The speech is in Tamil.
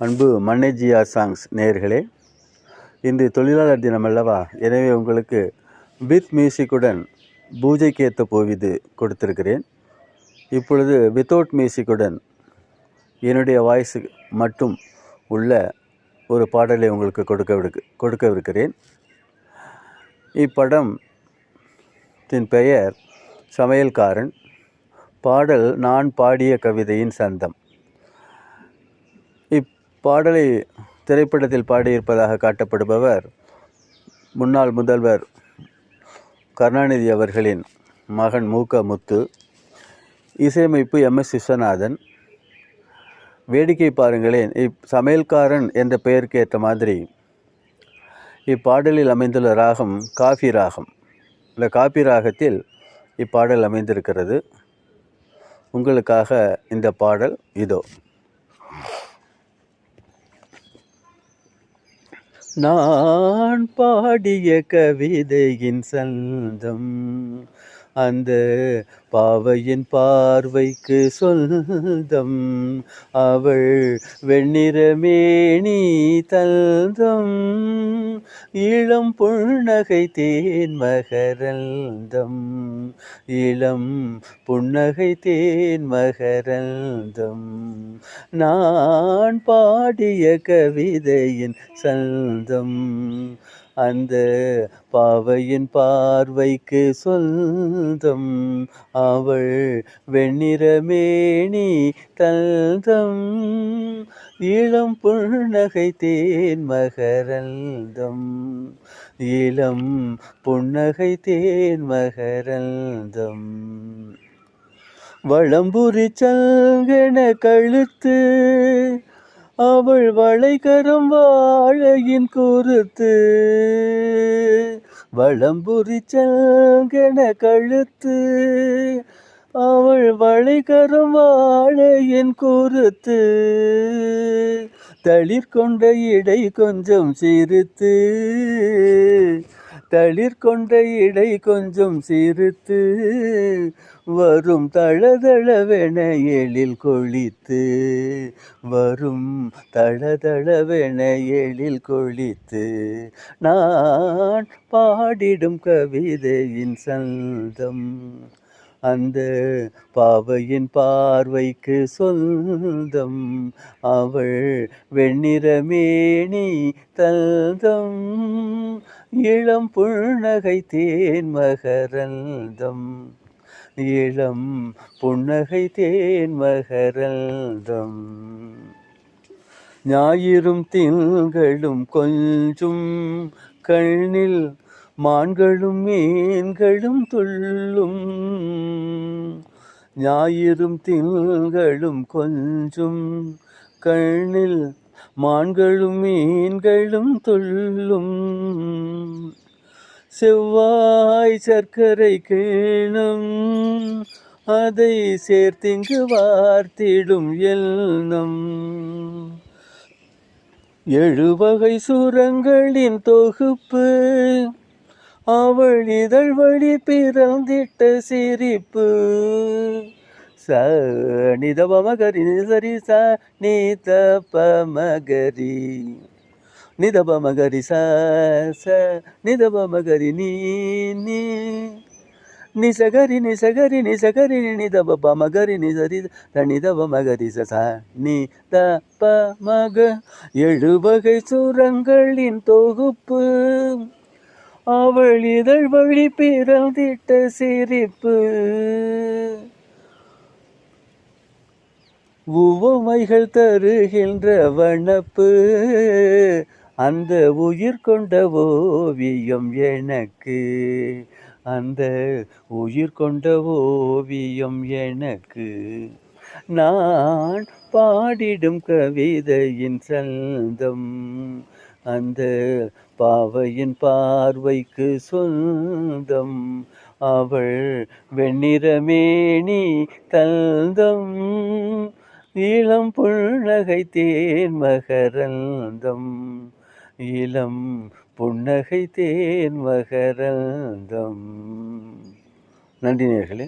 அன்பு மன்னேஜியா சாங்ஸ் நேயர்களே, இன்று தொழிலாளர் தினம் அல்லவா? எனவே உங்களுக்கு வித் மியூசிக்குடன் பூஜைக்கு ஏற்ற போவிது கொடுத்திருக்கிறேன். இப்பொழுது வித்தவுட் மியூசிக்குடன் என்னுடைய வாய்ஸ் மட்டும் உள்ள ஒரு பாடலை உங்களுக்கு கொடுக்கவிருக்கிறேன். இப்படத்தின் பெயர் சமையல்காரன். பாடல் நான் பாடிய கவிதையின் சந்தம். இப்பாடலை திரைப்படத்தில் பாடியிருப்பதாக காட்டப்படுபவர் முன்னாள் முதல்வர் கருணாநிதி அவர்களின் மகன் மூக்க முத்து. இசையமைப்பு MS விஸ்வநாதன். வேடிக்கை பாருங்களேன், சமையல்காரன் என்ற பெயருக்கு ஏற்ற மாதிரி இப்பாடலில் அமைந்துள்ள ராகம் காஃபி ராகம். இந்த காபி ராகத்தில் இப்பாடல் அமைந்திருக்கிறது. உங்களுக்காக இந்த பாடல் இதோ. நான் பாடிய கவிதையின் சந்தம் அந்த பாவையின் பார்வைக்கு சொந்தம். அவள் வெண்ணிறமேனி தந்தம் இளம் புன்னகை தேன் மகரந்தம். இளம் புன்னகை தேன் மகரந்தம். நான் பாடிய கவிதையின் சந்தம் அந்த பாவையின் பார்வைக்கு சொந்தம். அவள் வெண்ணிறமேனி தந்தம் இளம் புன்னகை தேன் மகரந்தம். இளம் புன்னகை தேன் மகரந்தம். வளம்புரி சல்கன கழுத்து அவள் வளைகரம் வாழையின் குருத்து. வளம்புரி சல்கன கழுத்து அவள் வளைகரம் வாழையின் குருத்து. தளிர்கொண்ட இடை கொஞ்சம் சிறுத்து. தளிர்கொண்ட இடை கொஞ்சம் சிறுத்து வரும் தளதளவென எழில் கொளித்து. வரும் தளதளவென எழில் கொளித்து. நான் பாடிடும் கவிதையின் சந்தம் அந்த பாவையின் பார்வைக்கு சொந்தம். அவள் வெண்ணிறமேனி தந்தம் இளம் புன்னகை தேன் மகரந்தம். இளம் புன்னகை தேன் மகரந்தம். ஞாயிறும் திங்களும் கொஞ்சும் கண்ணில் மான்களும் மீன்களும் துள்ளும். ஞாயிறும் திங்களும் கொஞ்சும் கண்ணில் மான்களும் மீன்களும் துள்ளும். செவ்வாய் சர்க்கரை கிண்ணம் அதை சேர்த்திங்கு வார்த்திடும் எண்ணம். 7 வகை சுரங்களின் தொகுப்பு அவள் இதழ் வழி பிறந்திட்ட சிரிப்பு. ச நித பமகரி நிசரி ச நீத பமகரி நித பமகரி ச ச நித பமகரி நீ நீ நிசகரி நிசகரி நிசகரி நித பமகரி நிசரி நித பமகரி ச நீ த பமக. 7 வகை சுரங்களின் தொகுப்பு அவள் இதழ் வழி பிறந்திட்ட சிரிப்பு. உவமைகள் தருகின்ற வனப்பு அந்த உயிர் கொண்ட ஓவியம் எனக்கு. அந்த உயிர் கொண்ட ஓவியம் எனக்கு. நான் பாடிடும் கவிதையின் சந்தம் அந்த பாவையின் பார்வைக்கு சொந்தம். அவள் வெண்ணிறமேனி தந்தம் இளம் புன்னகை தேன் மகரந்தம். இளம் புன்னகை தேன் மகரந்தம். நன்றி நேயர்களே.